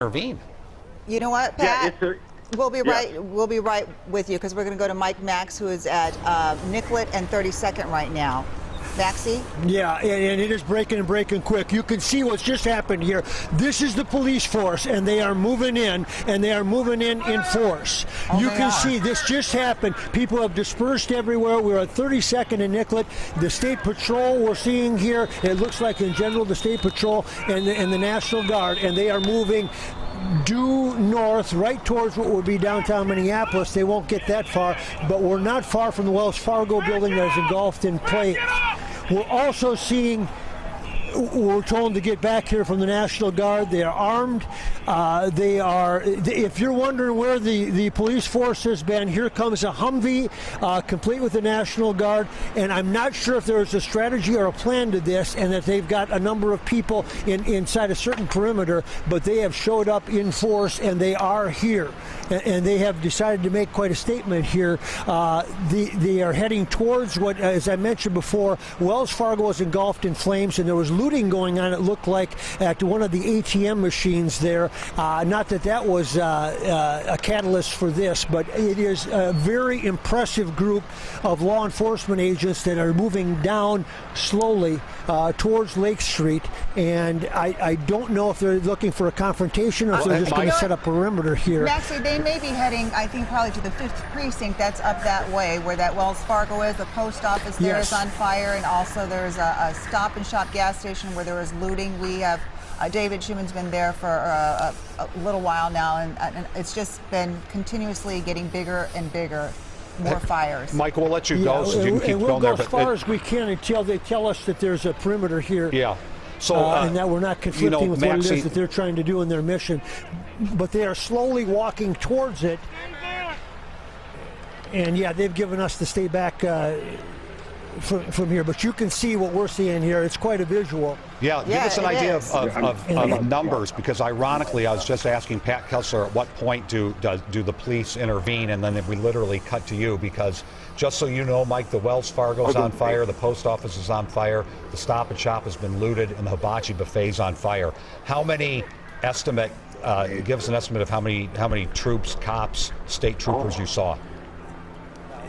intervene. You know what, Pat? Yeah, We'll be right. We'll be right with you because we're going to go to Mike Max, who is at Nicollet and 32nd right now. Maxie? Yeah, and it is breaking and breaking quick. You can see what's just happened here. This is the police force, and they are moving in, and they are moving in force. You can see this just happened. People have dispersed everywhere. We're at 32nd and Nicollet. The State Patrol we're seeing here, it looks like in general the State Patrol and the National Guard, and they are moving due north right towards what would be downtown Minneapolis. They won't get that far, but we're not far from the Wells Fargo building that is engulfed in flames. We're also seeing, we're told to get back here from the National Guard. They are armed. If you're wondering where the police force has been, here comes a Humvee complete with the National Guard, and I'm not sure if there's a strategy or a plan to this and that they've got a number of people inside a certain perimeter, but they have showed up in force and they are here. And they have decided to make quite a statement here. They are heading towards what, as I mentioned before, Wells Fargo was engulfed in flames, and there was looting going on, it looked like, at one of the ATM machines there. Not that that was a catalyst for this, but it is a very impressive group of law enforcement agents that are moving down slowly towards Lake Street. And I don't know if they're looking for a confrontation or if they're just going to set up a perimeter here. Maxie, they may be heading, I think, probably to the 5th precinct. That's up that way where that Wells Fargo is. The post office there is on fire, and also there's a Stop and Shop gas station where there is looting. We have David Schuman's been there for a little while now, and it's just been continuously getting bigger and bigger. More fires. Mike, we'll let you go so you can keep and we'll going go there. as far as we can until they tell us that there's a perimeter here. Yeah. So, and that we're not conflicting with what it is that they're trying to do in their mission. But they are slowly walking towards it. And yeah, they've given us to stay back from here. But you can see what we're seeing here. It's quite a visual. Yeah, give us an idea of numbers, because ironically, I was just asking Pat Kessler at what point do the police intervene, and then we literally cut to you, because just so you know, Mike, the Wells Fargo's on fire, the post office is on fire, the Stop and Shop has been looted, and the hibachi buffet's on fire. How many estimate? Give us an estimate of how many troops, cops, state troopers you saw.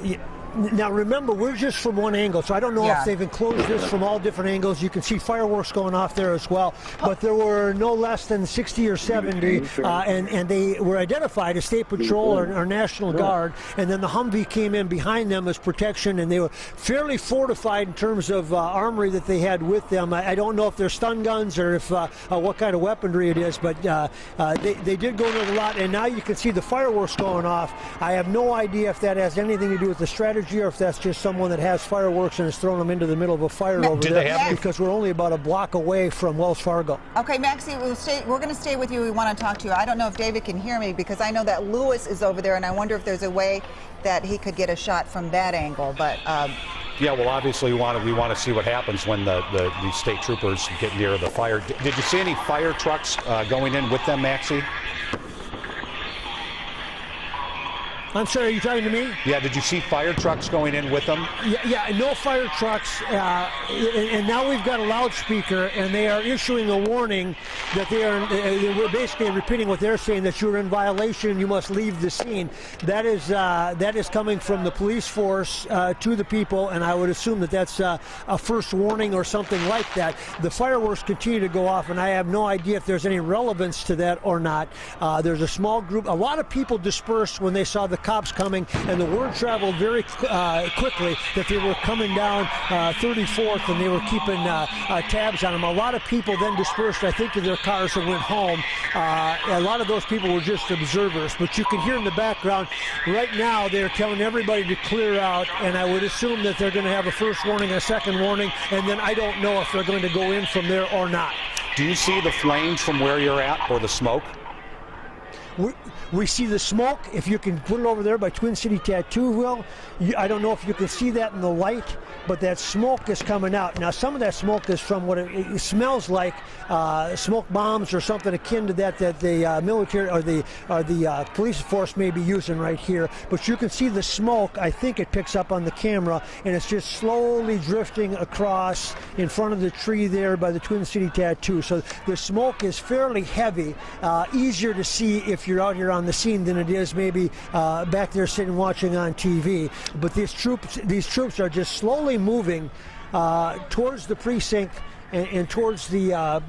Yeah. Now remember, we're just from one angle, so I don't know if they've enclosed this from all different angles. You can see fireworks going off there as well, but there were no less than 60 or 70, and they were identified as State Patrol or National Guard, and then the Humvee came in behind them as protection, and they were fairly fortified in terms of armory that they had with them. I don't know if they're stun guns or if what kind of weaponry it is, but they did go into a lot, and now you can see the fireworks going off. I have no idea if that has anything to do with the strategy, or if that's just someone that has fireworks and is throwing them into the middle of a fire over there, because we're only about a block away from Wells Fargo. Okay, Maxie, we're going to stay with you. We want to talk to you. I don't know if David can hear me, because I know that Lewis is over there, and I wonder if there's a way that he could get a shot from that angle. But yeah, well, obviously we want to see what happens when the state troopers get near the fire. Did you see any fire trucks going in with them, Maxie? I'm sorry, are you talking to me? Yeah, did you see fire trucks going in with them? Yeah, no fire trucks, and now we've got a loudspeaker, and they are issuing a warning that we're basically repeating what they're saying, that you're in violation, you must leave the scene. That is coming from the police force to the people, and I would assume that that's a first warning or something like that. The fireworks continue to go off, and I have no idea if there's any relevance to that or not. There's a small group, a lot of people dispersed when they saw the cops coming, and the word traveled very quickly that they were coming down 34th, and they were keeping tabs on them. A lot of people then dispersed, I think, to their cars and went home. A lot of those people were just observers, but you can hear in the background right now they're telling everybody to clear out, and I would assume that they're going to have a first warning, a second warning, and then I don't know if they're going to go in from there or not. Do you see the flames from where you're at, or the smoke? We see the smoke. If you can put it over there by Twin City Tattoo, Will, I don't know if you can see that in the light, but that smoke is coming out. Now, some of that smoke is from what it smells like smoke bombs or something akin to that the military or the police force may be using right here. But you can see the smoke. I think it picks up on the camera, and it's just slowly drifting across in front of the tree there by the Twin City Tattoo. So the smoke is fairly heavy, easier to see if you're out here on the scene than it is maybe back there sitting watching on TV. But these troops are just slowly moving towards the precinct and towards the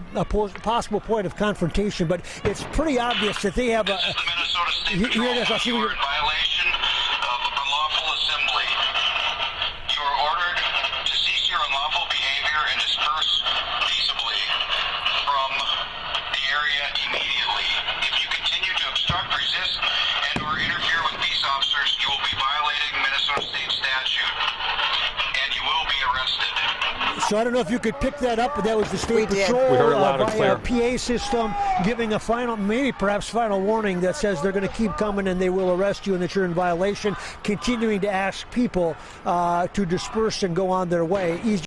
possible point of confrontation. But it's pretty obvious that they have a. Here it is. I'll see what you're. Violation of unlawful assembly. You are ordered to cease your unlawful behavior and disperse peaceably from the area immediately. If you continue to obstruct, resist, and/or interfere with peace officers, you will be violating Minnesota State statute, and you will be arrested. So I don't know if you could pick that up, but that was the State Patrol We heard it loud and via clear. PA system giving a final, maybe perhaps final warning that says they're going to keep coming and they will arrest you and that you're in violation, continuing to ask people to disperse and go on their way.